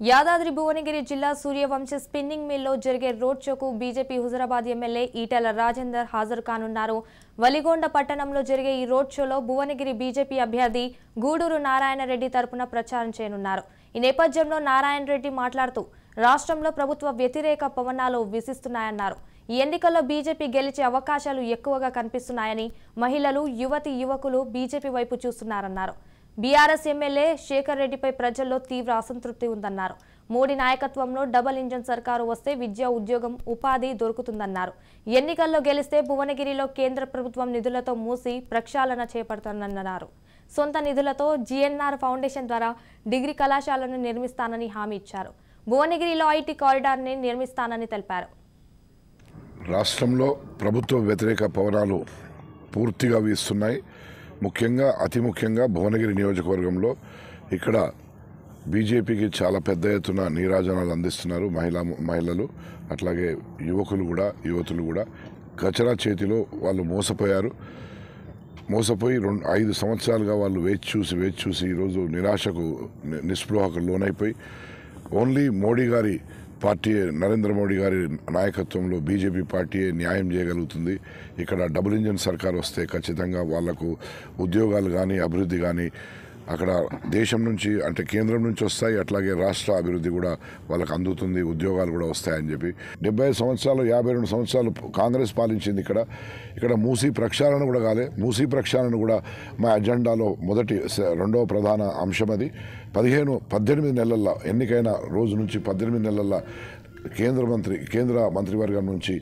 యాదాద్రి భువనగిరి జిల్లా సూర్యవంశ స్పిన్నింగ్ మిల్లో జరిగే రోడ్ షోకు బీజేపీ హుజరాబాద్ ఎమ్మెల్యే ఈటెల రాజేందర్ హాజరు కానున్నారు. వలిగొండ పట్టణంలో జరిగే ఈ రోడ్ షోలో భువనగిరి బీజేపీ అభ్యర్థి గూడూరు నారాయణ రెడ్డి తరపున ప్రచారం చేయనున్నారు. ఈ నేపథ్యంలో నారాయణ రెడ్డి మాట్లాడుతూ రాష్ట్రంలో ప్రభుత్వ వ్యతిరేక పవనాలు విసిస్తున్నాయన్నారు. ఈ ఎన్నికల్లో బీజేపీ గెలిచే అవకాశాలు ఎక్కువగా కనిపిస్తున్నాయని, మహిళలు, యువకులు బీజేపీ వైపు చూస్తున్నారన్నారు. బీఆర్ఎస్ ఎమ్మెల్యే శేఖర్ రెడ్డిపై ప్రజల్లో తీవ్ర అసంతృప్తి ఉందన్నారు. మోడీ నాయకత్వంలో డబుల్ ఇంజన్ సర్కారు వస్తే విద్య, ఉద్యోగం, ఉపాధి దొరుకుతుందన్నారు. ఎన్నికల్లో గెలిస్తే భువనగిరిలో కేంద్ర ప్రభుత్వం నిధులతో మూసి ప్రక్షాళన చేపడుతుందన్నారు. సొంత నిధులతో జీఎన్ఆర్ ఫౌండేషన్ ద్వారా డిగ్రీ కళాశాలను నిర్మిస్తానని హామీ ఇచ్చారు. భువనగిరిలో ఐటీ కారిడార్ని నిర్మిస్తానని తెలిపారు. రాష్ట్రంలో ప్రభుత్వ వ్యతిరేక పవనాలు పూర్తిగా వీస్తున్నాయి. అతి ముఖ్యంగా భువనగిరి నియోజకవర్గంలో ఇక్కడ బీజేపీకి చాలా పెద్ద ఎత్తున నీరాజనాలు అందిస్తున్నారు మహిళలు, అట్లాగే యువతులు కూడా కచరా చేతిలో వాళ్ళు మోసపోయి 5 సంవత్సరాలుగా వాళ్ళు వేచి చూసి ఈరోజు నిరాశకు, నిస్పృహకు లోనైపోయి ఓన్లీ మోడీ గారి పార్టీ, నరేంద్ర మోడీ గారి నాయకత్వంలో బీజేపీ పార్టీయే న్యాయం చేయగలుగుతుంది. ఇక్కడ డబుల్ ఇంజన్ సర్కార్ వస్తే ఖచ్చితంగా వాళ్లకు ఉద్యోగాలు కానీ, అభివృద్ధి కానీ అక్కడ దేశం నుంచి అంటే కేంద్రం నుంచి వస్తాయి. అట్లాగే రాష్ట్ర అభివృద్ధి కూడా వాళ్ళకు అందుతుంది, ఉద్యోగాలు కూడా వస్తాయని చెప్పి 75 సంవత్సరాలు 52 సంవత్సరాలు కాంగ్రెస్ పాలించింది. ఇక్కడ మూసీ ప్రక్షాళన కూడా కాలే. మూసీ ప్రక్షాళన కూడా మా అజెండాలో రెండవ ప్రధాన అంశం. అది 18 నెలల్లో ఎన్నికైన రోజు నుంచి 18 నెలల్లో కేంద్ర మంత్రివర్గం నుంచి